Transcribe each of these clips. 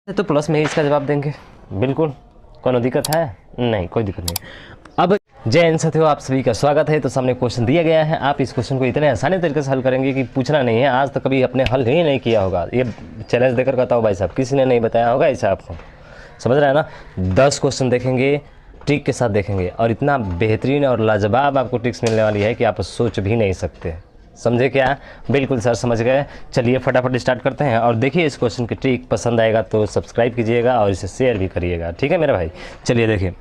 तो प्लस में ही इसका जवाब देंगे, बिल्कुल। कोनो दिक्कत है? नहीं, कोई दिक्कत नहीं। अब जय हिंद साथियों, आप सभी का स्वागत है। तो सामने क्वेश्चन दिया गया है, आप इस क्वेश्चन को इतने आसानी तरीके से हल करेंगे कि पूछना नहीं है। आज तक कभी अपने हल ही नहीं किया होगा, ये चैलेंज देकर कहता हूँ भाई साहब, किसी ने नहीं बताया होगा ऐसा आपको, समझ रहा है ना। 10 क्वेश्चन देखेंगे, ट्रिक के साथ देखेंगे, और इतना बेहतरीन और लाजवाब आपको ट्रिक्स मिलने वाली है कि आप सोच भी नहीं सकते। समझे क्या? बिल्कुल सर, समझ गए। चलिए फटाफट स्टार्ट करते हैं। और देखिए इस क्वेश्चन की ट्रिक पसंद आएगा तो सब्सक्राइब कीजिएगा और इसे शेयर भी करिएगा, ठीक है मेरे भाई। चलिए देखिए,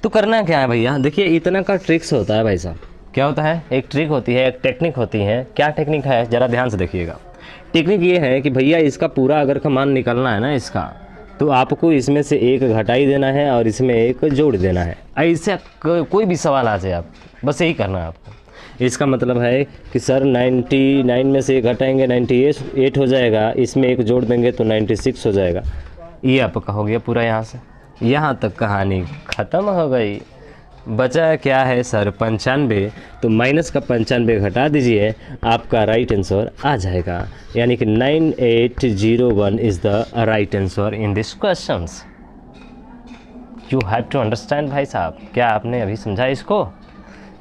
तो करना क्या है भैया, देखिए इतना का ट्रिक्स होता है भाई साहब। क्या होता है? एक ट्रिक होती है, एक टेक्निक होती है। क्या टेक्निक है, ज़रा ध्यान से देखिएगा। टेक्निक ये है कि भैया इसका पूरा अगर का मान निकलना है ना इसका, तो आपको इसमें से एक घटाई देना है और इसमें एक जोड़ देना है। ऐसे कोई भी सवाल आ जाए, आप बस यही करना है आपको। इसका मतलब है कि सर 99 में से एक घटाएंगे 98 हो जाएगा, इसमें एक जोड़ देंगे तो 96 हो जाएगा। ये आपका हो गया पूरा। यहाँ से यहाँ तक कहानी ख़त्म हो गई। बचा क्या है सर? 95। तो माइनस का 95 घटा दीजिए, आपका राइट आंसर आ जाएगा। यानी कि 9801 is the right answer in this questions. You have to understand भाई साहब। क्या आपने अभी समझा इसको?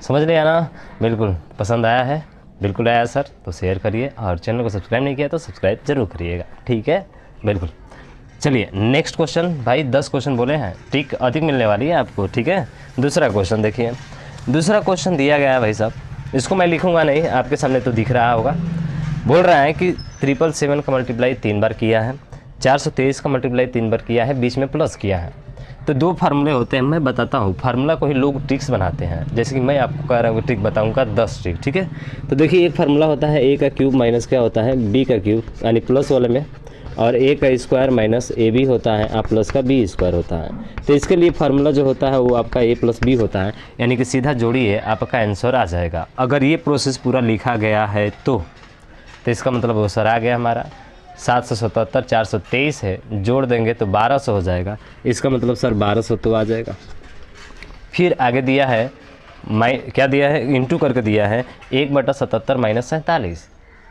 समझ लिया ना? बिल्कुल। पसंद आया है? बिल्कुल आया सर, तो शेयर करिए, और चैनल को सब्सक्राइब नहीं किया तो सब्सक्राइब जरूर करिएगा, ठीक है? बिल्कुल। चलिए नेक्स्ट क्वेश्चन। भाई 10 क्वेश्चन बोले हैं, ट्रिक अधिक मिलने वाली है आपको, ठीक है। दूसरा क्वेश्चन देखिए। दूसरा क्वेश्चन दिया गया है भाई साहब, इसको मैं लिखूंगा नहीं, आपके सामने तो दिख रहा होगा। बोल रहा है कि 777 का मल्टीप्लाई 3 बार किया है, 423 का मल्टीप्लाई 3 बार किया है, बीच में प्लस किया है। तो 2 फार्मूले होते हैं, मैं बताता हूँ। फार्मूला को ही लोग ट्रिक्स बनाते हैं, जैसे कि मैं आपको कह रहा हूँ ट्रिक बताऊँगा 10 ट्रिक, ठीक है। तो देखिए एक फार्मूला होता है ए का क्यूब माइनस क्या होता है, बी का क्यूब, यानी प्लस वाले में, और ए का स्क्वायर माइनस ए बी होता है, और प्लस का बी स्क्वायर होता है। तो इसके लिए फार्मूला जो होता है वो आपका ए प्लस बी होता है, यानी कि सीधा जोड़िए, आपका आंसर आ जाएगा। अगर ये प्रोसेस पूरा लिखा गया है तो इसका मतलब वो सर आ गया हमारा 777 423 है, जोड़ देंगे तो 1200 हो जाएगा। इसका मतलब सर 1200 तो आ जाएगा। फिर आगे दिया है क्या दिया है, इंटू करके दिया है 1/77 माइनस 47,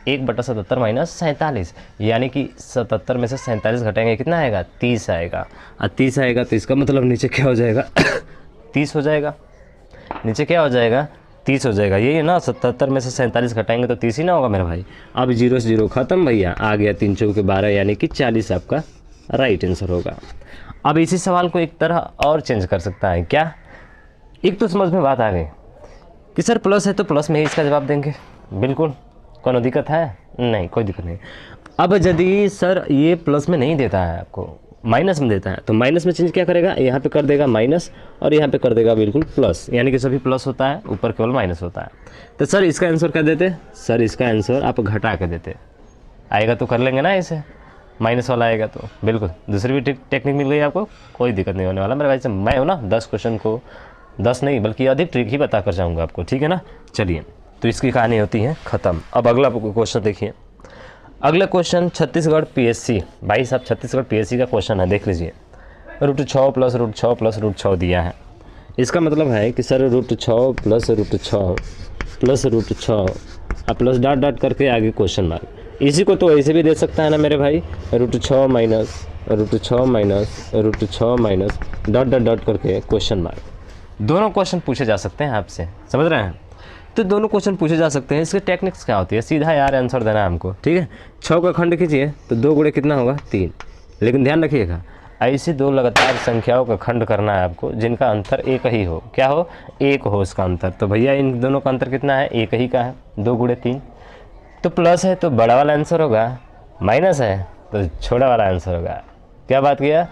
1/77 माइनस 47, यानी कि 77 में से 47 घटाएंगे कितना आएगा, 30 आएगा। और 30 आएगा तो इसका मतलब नीचे क्या हो जाएगा 30 हो जाएगा। नीचे क्या हो जाएगा, 30 हो जाएगा। यही है ना, 77 में से 47 घटाएंगे तो 30 ही ना होगा मेरा भाई। अब 0 से 0 खत्म भैया, आ गया 3 चौके 12, यानी कि 40 आपका राइट आंसर होगा। अब इसी सवाल को एक तरह और चेंज कर सकता है। क्या? एक तो समझ में बात आ गई कि सर प्लस है तो प्लस में ही इसका जवाब देंगे, बिल्कुल। कोनो दिक्कत है? नहीं, कोई दिक्कत नहीं। अब यदि सर ये प्लस में नहीं देता है आपको, माइनस में देता है, तो माइनस में चेंज क्या करेगा, यहाँ पे कर देगा माइनस और यहाँ पे कर देगा बिल्कुल प्लस, यानी कि सभी प्लस होता है, ऊपर केवल माइनस होता है। तो सर इसका आंसर क्या देते? सर इसका आंसर आप घटा के देते। आएगा तो कर लेंगे ना इसे, माइनस वाला आएगा तो बिल्कुल। दूसरी भी टेक्निक मिल गई आपको, कोई दिक्कत नहीं होने वाला मेरे भाई से। मैं हूँ ना, 10 क्वेश्चन को 10 नहीं बल्कि अधिक ट्रिक ही बता कर जाऊँगा आपको, ठीक है ना। चलिए, तो इसकी कहानी होती है ख़त्म। अब अगला क्वेश्चन देखिए। अगला क्वेश्चन छत्तीसगढ़ पीएससी, भाई साहब छत्तीसगढ़ पीएससी का क्वेश्चन है, देख लीजिए। √6 प्लस √6 प्लस √6 दिया है। इसका मतलब है कि sir √6 plus √6 plus √6 plus dot dot करके आगे क्वेश्चन मार्क। इसी को तो ऐसे भी दे सकता है ना मेरे भाई, √6 minus √6 minus √6 minus dot dot dot करके क्वेश्चन मार्क। दोनों क्वेश्चन पूछे जा सकते हैं आपसे, समझ रहे हैं। तो दोनों क्वेश्चन पूछे जा सकते हैं। इसके टेक्निक्स क्या होती है, सीधा यार आंसर देना है हमको, ठीक है। 6 का खंड कीजिए तो 2 गुणे कितना होगा, 3। लेकिन ध्यान रखिएगा, ऐसी 2 लगातार संख्याओं का खंड करना है आपको जिनका अंतर एक ही हो। क्या हो? एक हो उसका अंतर। तो भैया इन दोनों का अंतर कितना है, एक ही का है, 2 गुणे 3। तो प्लस है तो बड़ा वाला आंसर होगा, माइनस है तो छोटा वाला आंसर होगा। क्या बात किया?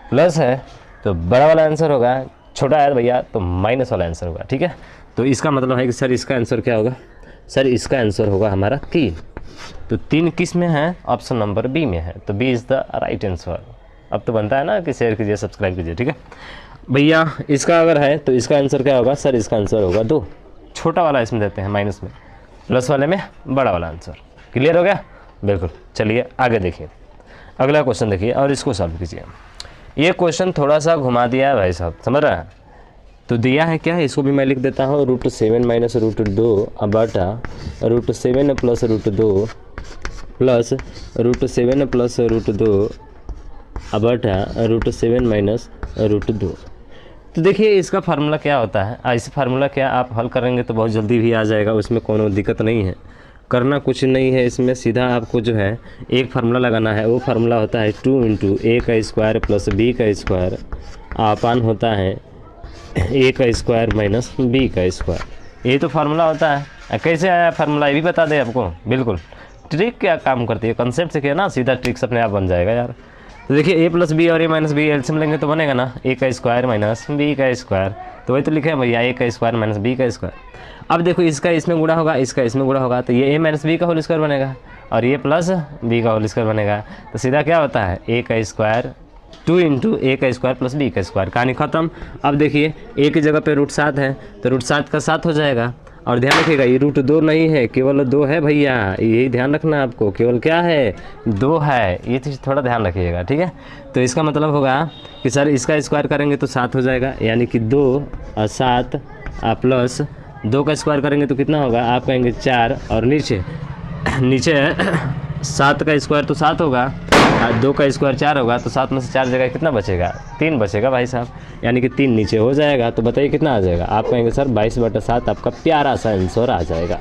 प्लस है तो बड़ा वाला आंसर होगा, छोटा है भैया तो माइनस वाला आंसर होगा, ठीक है। तो इसका मतलब है कि सर इसका आंसर क्या होगा, सर इसका आंसर होगा हमारा 3। तो 3 किस में है? ऑप्शन नंबर बी में है, तो B is the right answer. अब तो बनता है ना कि शेयर कीजिए, सब्सक्राइब कीजिए, ठीक है भैया। इसका अगर है तो इसका आंसर क्या होगा, सर इसका आंसर होगा 2। छोटा वाला इसमें देते हैं माइनस में, प्लस वाले में बड़ा वाला आंसर। क्लियर हो गया? बिल्कुल। चलिए आगे देखिए, अगला क्वेश्चन देखिए और इसको सॉल्व कीजिए। ये क्वेश्चन थोड़ा सा घुमा दिया है भाई साहब, समझ रहे हैं। तो दिया है क्या है, इसको भी मैं लिख देता हूँ, √7 माइनस √2 बटा √7 प्लस √2 प्लस √7 प्लस √2 √7 माइनस √2। तो देखिए इसका फार्मूला क्या होता है, ऐसे फार्मूला क्या आप हल करेंगे तो बहुत जल्दी भी आ जाएगा, उसमें कोनो दिक्कत नहीं है, करना कुछ नहीं है इसमें। सीधा आपको जो है एक फार्मूला लगाना है, वो फार्मूला होता है 2 × a का स्क्वायर प्लस b का स्क्वायर आपान होता है a का स्क्वायर माइनस b का स्क्वायर। ये तो फार्मूला होता है। कैसे आया फार्मूला ये भी बता दें आपको। बिल्कुल ट्रिक क्या काम करती है, कंसेप्ट से किया ना, सीधा ट्रिक्स अपने आप बन जाएगा यार। तो देखिए a प्लस बी और a माइनस बी एलसीएम लेंगे तो बनेगा ना a का स्क्वायर माइनस b का स्क्वायर। तो वही तो लिखे हैं भैया, a का स्क्वायर माइनस b का स्क्वायर। अब देखो इसका इसमें गुणा होगा, इसका इसमें गुणा होगा, तो ये a माइनस बी का होल स्क्वायर बनेगा और ये प्लस b का होल स्क्वायर बनेगा। तो सीधा क्या होता है a का स्क्वायर 2 × a का स्क्वायर प्लस b का स्क्वायर। कहानी खत्म। अब देखिए a की जगह पे √7 है तो √7 का 7 हो जाएगा। और ध्यान रखिएगा ये √2 नहीं है, केवल 2 है भैया, यही ध्यान रखना है आपको, केवल क्या है 2 है, ये चीज़ थोड़ा ध्यान रखिएगा, ठीक है। तो इसका मतलब होगा कि सर इसका स्क्वायर करेंगे तो 7 हो जाएगा, यानी कि 2 और 7 प्लस 2 का स्क्वायर करेंगे तो कितना होगा, आप कहेंगे 4 और नीचे 7 का स्क्वायर तो 7 होगा और 2 का स्क्वायर 4 होगा, तो 7 में से 4 जगह कितना बचेगा, 3 बचेगा भाई साहब, यानी कि 3 नीचे हो जाएगा। तो बताइए कितना आ जाएगा, आप कहेंगे सर 22/7 आपका प्यारा सा आंसर आ जाएगा।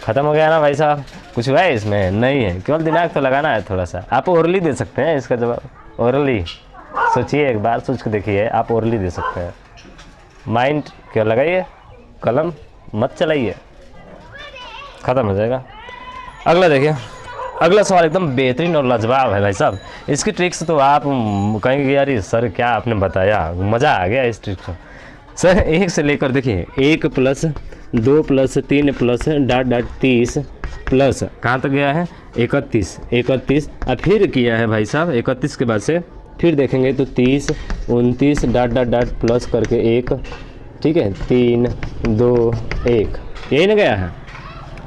खत्म हो गया ना भाई साहब, कुछ हुआ है इसमें नहीं है, केवल दिमाग तो लगाना है थोड़ा सा। आप ओरली दे सकते हैं इसका जवाब, ओरली सोचिए, एक बार सोच के देखिए, आप ओरली दे सकते हैं। माइंड क्यों लगाइए, कलम मत चलाइए, ख़त्म हो जाएगा। अगला देखिए, अगला सवाल एकदम बेहतरीन और लाजवाब है भाई साहब। इसकी ट्रिक्स तो आप कहेंगे यार ये सर क्या आपने बताया, मज़ा आ गया इस ट्रिक को। सर 1 से लेकर देखिए 1 + 2 + 3 + ... 30 प्लस कहाँ तक गया है 31 अब फिर किया है भाई साहब 31 के बाद से फिर देखेंगे तो 30 29 ... प्लस करके 1, ठीक है, 3 2 1, यही ना गया है,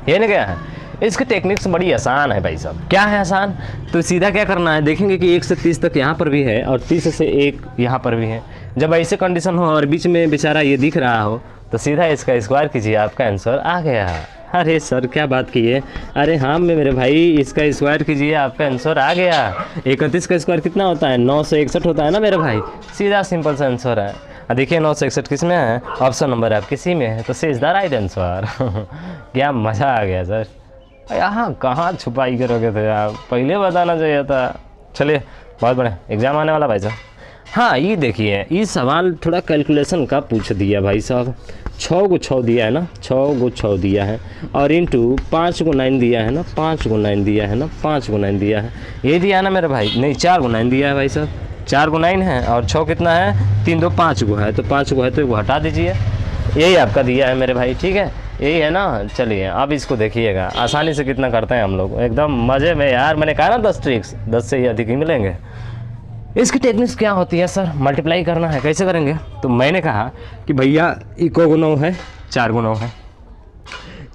यही ना गया है। इसकी टेक्निक्स बड़ी आसान है भाई साहब। क्या है आसान, तो सीधा क्या करना है, देखेंगे कि 1 से 30 तक यहाँ पर भी है और 30 से 1 यहाँ पर भी है। जब ऐसे कंडीशन हो और बीच में बेचारा ये दिख रहा हो तो सीधा इसका स्क्वायर कीजिए, आपका आंसर आ गया। अरे सर क्या बात की है, अरे हाँ मेरे भाई इसका स्क्वायर कीजिए, आपका आंसर आ गया। 31 का स्क्वायर कितना होता है, 961 होता है ना मेरे भाई, सीधा सिंपल सा आंसर है। देखिए 961 किस में है, ऑप्शन नंबर आपके सी में है, तो सी इज द राइट आंसर। क्या मज़ा आ गया सर, यहाँ कहाँ छुपाई करोगे थे आप, पहले बताना चाहिए था। चलिए बहुत बड़े एग्जाम आने वाला भाई साहब। हाँ ये देखिए, ये सवाल थोड़ा कैलकुलेशन का पूछ दिया भाई साहब। 6 को 6 दिया है ना, 6 को 6 दिया है और इंटू 5 को 9 दिया है ना, 5 को 9 दिया है ना, 5 को 9 दिया है, ये दिया ना मेरे भाई, नहीं 4 को 9 दिया है भाई साहब, 4 को 9 है और 6 कितना है, 3 2 5 को है, तो 5 को है तो हटा दीजिए, यही आपका दिया है मेरे भाई, ठीक है, यही है ना। चलिए अब इसको देखिएगा, आसानी से कितना करते हैं हम लोग, एकदम मज़े में यार। मैंने कहा ना 10 ट्रिक्स, 10 से ही अधिक ही मिलेंगे। इसकी टेक्निक्स क्या होती है सर, मल्टीप्लाई करना है, कैसे करेंगे, तो मैंने कहा कि भैया इको को 9 है, 4 को 9 है,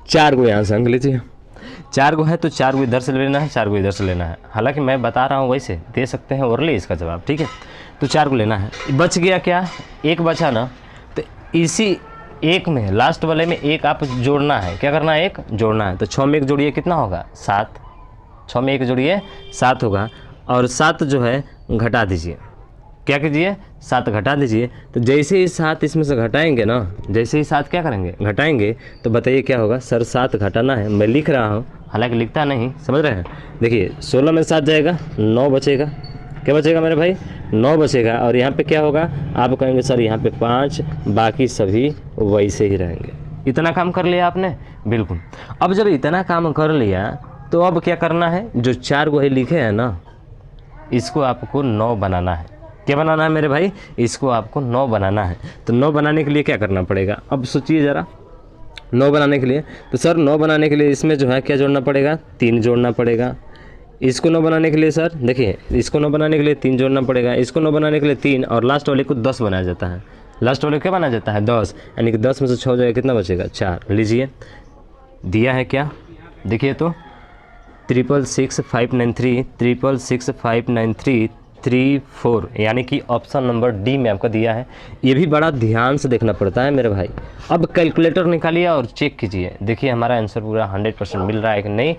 4 को यहाँ से अंक लीजिए, 4 को है तो 4 को इधर से लेना है, 4 को इधर से लेना है। हालांकि मैं बता रहा हूँ वैसे दे सकते हैं ओरली इसका जवाब, ठीक है। तो 4 को लेना है, बच गया क्या, 1 बचा ना, तो इसी 1 में लास्ट वाले में 1 आप जोड़ना है, क्या करना है 1 जोड़ना है, तो 6 में 1 जोड़िए कितना होगा 7, 6 में 1 जोड़िए 7 होगा और 7 जो है घटा दीजिए, क्या कीजिए 7 घटा दीजिए। तो जैसे ही 7 इसमें से घटाएंगे ना, जैसे ही 7 क्या करेंगे घटाएंगे, तो बताइए क्या होगा सर, 7 घटाना है, मैं लिख रहा हूँ हालांकि लिखता नहीं, समझ रहे हैं। देखिए 16 में 7 जाएगा, 9 बचेगा, क्या बचेगा मेरे भाई 9 बचेगा और यहाँ पे क्या होगा, आप कहेंगे सर यहाँ पे 5, बाकी सभी वैसे ही रहेंगे। इतना काम कर लिया आपने, बिल्कुल। अब जब इतना काम कर लिया तो अब क्या करना है, जो 4 को लिखे हैं ना, इसको आपको 9 बनाना है। क्या बनाना है मेरे भाई, इसको आपको 9 बनाना है। तो 9 बनाने के लिए क्या करना पड़ेगा, अब सोचिए ज़रा, 9 बनाने के लिए, तो सर 9 बनाने के लिए इसमें जो है क्या जोड़ना पड़ेगा, 3 जोड़ना पड़ेगा। इसको 9 बनाने के लिए सर देखिए, इसको 9 बनाने के लिए 3 जोड़ना पड़ेगा, इसको 9 बनाने के लिए 3 और लास्ट वाले को 10 बनाया जाता है, लास्ट वाले को क्या बनाया जाता है 10, यानी कि 10 में से 6 जाएगा, कितना बचेगा 4। लीजिए दिया है क्या, देखिए तो 666,593 666,593 34, यानी कि ऑप्शन नंबर डी में आपका दिया है। ये भी बड़ा ध्यान से देखना पड़ता है मेरे भाई। अब कैलकुलेटर निकालिए और चेक कीजिए, देखिए हमारा आंसर पूरा 100% मिल रहा है कि नहीं।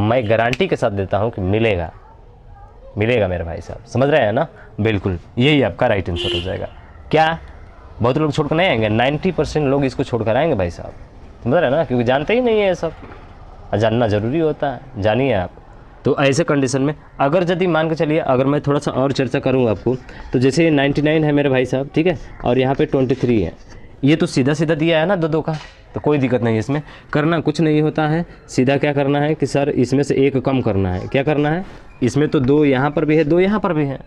मैं गारंटी के साथ देता हूँ कि मिलेगा, मिलेगा मेरे भाई साहब, समझ रहे हैं ना। बिल्कुल यही आपका राइट आंसर हो जाएगा। क्या बहुत लोग छोड़कर नहीं आएंगे, 90% लोग इसको छोड़कर आएंगे भाई साहब, समझ रहे हैं ना, क्योंकि जानते ही नहीं है ये सब, जानना ज़रूरी होता है, जानिए आप। तो ऐसे कंडीशन में अगर यदि मान के चलिए, अगर मैं थोड़ा सा और चर्चा करूँ आपको, तो जैसे ये 99 है मेरे भाई साहब, ठीक है, और यहाँ पे 23 है, ये तो सीधा सीधा दिया है ना दो का, तो कोई दिक्कत नहीं है इसमें, करना कुछ नहीं होता है। सीधा क्या करना है कि सर इसमें से एक कम करना है। क्या करना है, इसमें तो 2 यहाँ पर भी है, 2 यहाँ पर भी है,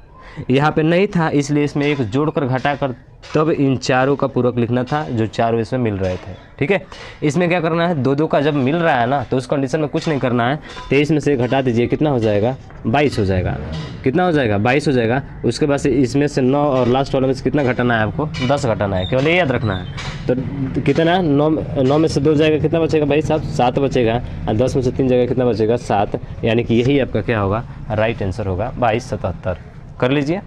यहाँ पे नहीं था इसलिए इसमें एक जोड़कर घटाकर तब इन चारों का पूरक लिखना था, जो चारों इसमें मिल रहे थे, ठीक है। इसमें क्या करना है, 2 का जब मिल रहा है ना, तो उस कंडीशन में कुछ नहीं करना है, 23 में से घटा दीजिए, कितना हो जाएगा, 22 हो जाएगा। कितना हो जाएगा, 22 हो जाएगा। उसके बाद से इसमें से 9 और लास्ट वाले में से कितना घटाना है आपको, 10 घटाना है, केवल ये याद रखना है। तो कितना, 9 में से 2 जाएगा, कितना बचेगा भाई साहब, 7 बचेगा, और 10 में से 3 जाएगा, कितना बचेगा, 7, यानी कि यही आपका क्या होगा, राइट आंसर होगा 2277। कर लीजिए,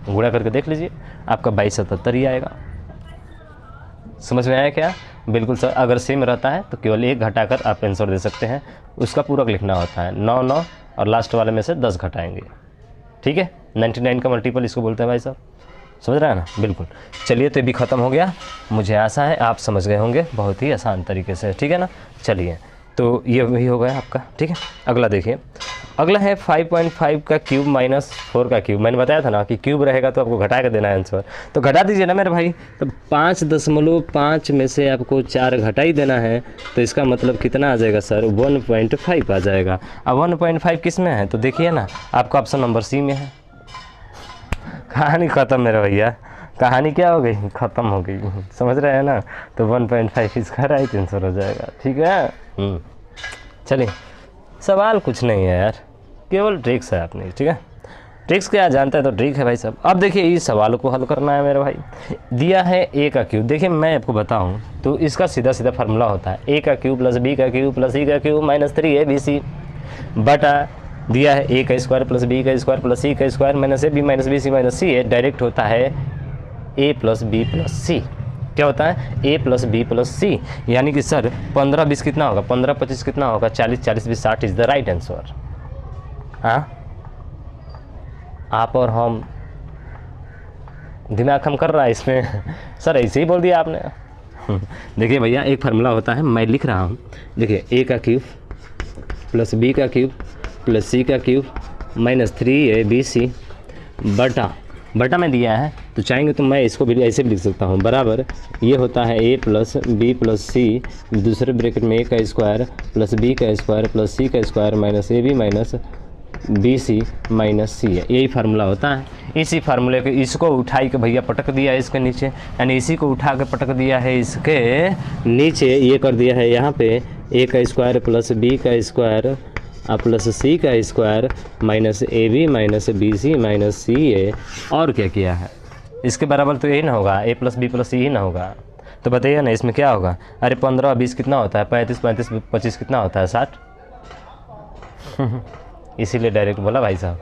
गुणा करके देख लीजिए, आपका 2277 ही आएगा। समझ में आया क्या, बिल्कुल सर। अगर सेम रहता है तो केवल 1 घटाकर आप आंसर दे सकते हैं, उसका पूरक लिखना होता है, 9 और लास्ट वाले में से 10 घटाएंगे, ठीक है। 99 का मल्टीपल इसको बोलते हैं भाई साहब, समझ रहे हैं ना, बिल्कुल। चलिए तो ये भी ख़त्म हो गया, मुझे आशा है आप समझ गए होंगे बहुत ही आसान तरीके से, ठीक है ना। चलिए तो ये वही हो गया आपका, ठीक है। अगला देखिए, अगला है 5.5 का क्यूब माइनस 4 का क्यूब। मैंने बताया था ना कि क्यूब रहेगा तो आपको घटा के देना है आंसर, तो घटा दीजिए ना मेरे भाई। तो 5.5 में से आपको 4 घटा ही देना है, तो इसका मतलब कितना आ जाएगा सर, 1.5 आ जाएगा। अब 1.5 किस में है, तो देखिए ना, आपका ऑप्शन नंबर सी में है। कहानी ख़त्म मेरे भैया, कहानी क्या हो गई, ख़त्म हो गई, समझ रहे हैं ना। तो 1.5 इसका राइट आंसर हो जाएगा, ठीक है। चलिए, सवाल कुछ नहीं है यार, केवल ट्रिक्स है अपनी, ठीक है। ट्रिक्स क्या जानते हैं तो ट्रिक है भाई साहब। अब देखिए इस सवाल को हल करना है मेरे भाई। दिया है a का क्यूब, देखिए मैं आपको बताऊं तो इसका सीधा सीधा फार्मूला होता है a का क्यूब प्लस b का क्यूब प्लस c का क्यूब माइनस 3abc बटा दिया है a का स्क्वायर प्लस b का स्क्वायर प्लस c का square minus ab minus bc minus c है। डायरेक्ट होता है a plus b plus c। क्या होता है, a प्लस बी प्लस सी, यानी कि सर 15-20 कितना होगा, 15-25 कितना होगा, 40-40-20 60 इज द राइट आंसर। हाँ, आप और हम दिमाग हम कर रहा है इसमें सर ऐसे ही बोल दिया आपने। देखिए भैया एक फार्मूला होता है, मैं लिख रहा हूँ, देखिए a का क्यूब प्लस b का क्यूब प्लस c का क्यूब माइनस 3abc बटा में दिया है, तो चाहेंगे तो मैं इसको भी ऐसे भी लिख सकता हूँ, बराबर ये होता है a प्लस बी प्लस सी, दूसरे ब्रैकेट में a का स्क्वायर प्लस b का स्क्वायर प्लस c का square minus ab minus bc minus c है। यही फार्मूला होता है। इसी फार्मूले को इसको उठाई के भैया पटक दिया है इसके नीचे, यानी इसी को उठा के पटक दिया है इसके नीचे, ये कर दिया है यहाँ पे a का स्क्वायर प्लस b का स्क्वायर प्लस सी का square minus A B minus B C minus C A, और क्या किया है, इसके बराबर तो यही ना होगा, a प्लस बी प्लस सी ही ना होगा। तो बताइए ना इसमें क्या होगा, अरे 15 और 20 कितना होता है, 35 25 कितना होता है, 60 इसीलिए डायरेक्ट बोला भाई साहब।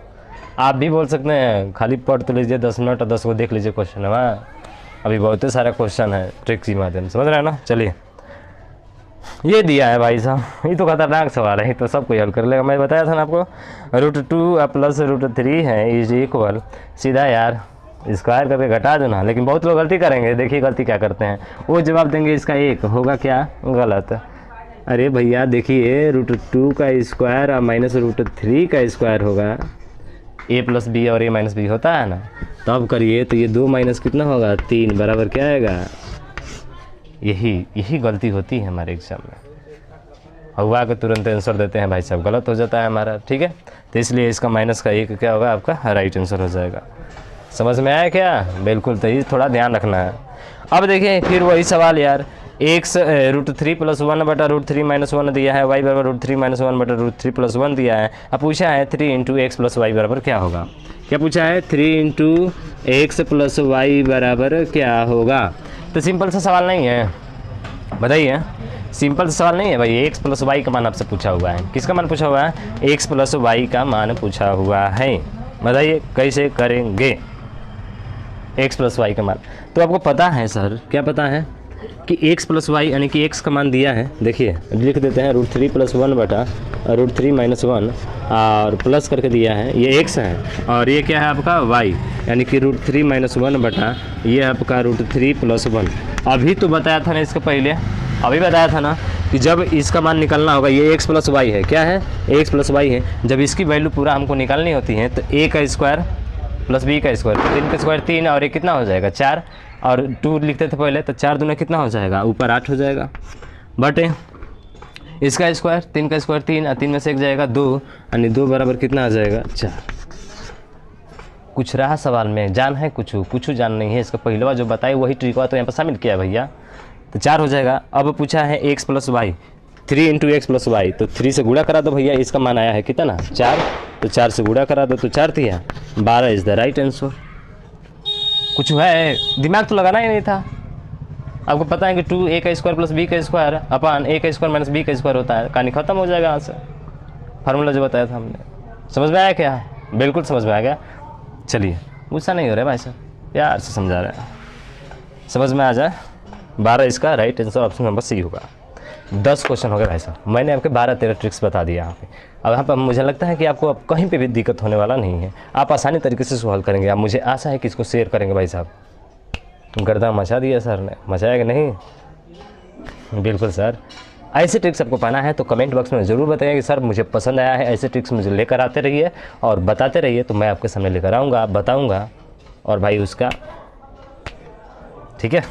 आप भी बोल सकते हैं, खाली पढ़ तो लीजिए 10 मिनट और 10 को देख लीजिए क्वेश्चन है वहाँ, अभी बहुत सारा क्वेश्चन है ट्रिक के माध्यम, समझ रहे हैं ना। चलिए ये दिया है भाई साहब, ये तो खतरनाक सवाल है, ये तो सब कोई हल कर लेगा। मैं बताया था ना आपको, √2 प्लस √3 है इज इक्वल, सीधा यार स्क्वायर करके घटा दो ना। लेकिन बहुत लोग गलती करेंगे, देखिए गलती क्या करते हैं, वो जवाब देंगे इसका 1 होगा क्या, गलत। अरे भैया देखिए √2 का स्क्वायर और माइनस √3 का स्क्वायर होगा, a प्लस बी और a माइनस बी होता है ना, तब करिए तो ये 2 माइनस कितना होगा, 3 बराबर क्या आएगा। यही गलती होती है हमारे एग्जाम में, हुआ के तुरंत आंसर देते हैं भाई साहब, गलत हो जाता है हमारा, ठीक है। तो इसलिए इसका माइनस का 1 क्या होगा, आपका राइट आंसर हो जाएगा। समझ में आया क्या, बिल्कुल, तो ये थोड़ा ध्यान रखना है। अब देखिए फिर वही सवाल यार, x √3 प्लस 1 बटा √3 माइनस 1 दिया है, y बराबर √3 माइनस 1 बटा √3 प्लस 1 दिया है। अब पूछा है 3 इंटू एक्स प्लस वाई बराबर क्या होगा। क्या पूछा है, 3 इंटू एक्स प्लस वाई बराबर क्या होगा। तो सिंपल सा सवाल नहीं है, बताइए, सिंपल सा सवाल नहीं है भाई। एक्स प्लस वाई का मान आपसे पूछा हुआ है, किसका मान पूछा हुआ है, एक्स प्लस वाई का मान पूछा हुआ है। बताइए कैसे करेंगे एक्स प्लस वाई का मान। तो आपको पता है सर, क्या पता है, कि x प्लस वाई यानी कि x का मान दिया है, देखिए लिख देते हैं √3 + 1 बटा √3 - 1 और प्लस करके दिया है, ये x है और ये क्या है आपका y यानी कि √3 - 1 बटा ये आपका √3 + 1। अभी तो बताया था ना इसके पहले, अभी बताया था ना कि जब इसका मान निकालना होगा, ये x प्लस वाई है, क्या है x प्लस वाई है, जब इसकी वैल्यू पूरा हमको निकालनी होती है तो a का स्क्वायर प्लस b का स्क्वायर, 3 का स्क्वायर 3 और ये कितना हो जाएगा 4 और 2 लिखते थे पहले, तो 4 दूना कितना हो जाएगा, ऊपर 8 हो जाएगा बटे इसका स्क्वायर, 3 का स्क्वायर 3 और 3 में से 1 जाएगा 2 यानी 2 बराबर कितना आ जाएगा 4। कुछ रहा सवाल में, जान है कुछ जान नहीं है, इसका पहलवा जो बताए वही ट्रिक तो यहाँ पर शामिल किया भैया, तो 4 हो जाएगा। अब पूछा है x plus Y, 3 × x plus Y, तो 3 से गुणा करा दो भैया, इसका मान आया है कितना 4, तो 4 से गुणा करा दो तो 4 दिया 12 इज़ द राइट आंसर। कुछ है, दिमाग तो लगाना ही नहीं था, आपको पता है कि 2a का स्क्वायर प्लस b का स्क्वायर अपान a का स्क्वायर माइनस b का स्क्वायर होता है, कहानी खत्म हो जाएगा यहाँ से, फार्मूला जो बताया था हमने। समझ में आया क्या? बिल्कुल समझ में आ गया। चलिए गुस्सा नहीं हो रहा भाई साहब, प्यार से समझा रहे हैं, समझ में आ जाए। 12 इसका right answer option number C होगा। 10 क्वेश्चन हो गए भाई साहब, मैंने आपके 12-13 ट्रिक्स बता दिया यहाँ पे। अब यहाँ पर मुझे लगता है कि आपको अब कहीं पे भी दिक्कत होने वाला नहीं है, आप आसानी तरीके से सॉल्व करेंगे। आप मुझे आशा है कि इसको शेयर करेंगे भाई साहब। गर्दा मचा दिया सर ने, मचाया कि नहीं? बिल्कुल सर। ऐसे ट्रिक्स आपको पाना है तो कमेंट बॉक्स में ज़रूर बताइए कि सर मुझे पसंद आया है, ऐसे ट्रिक्स मुझे लेकर आते रहिए और बताते रहिए, तो मैं आपके सामने लेकर आऊँगा, बताऊँगा और भाई उसका, ठीक है।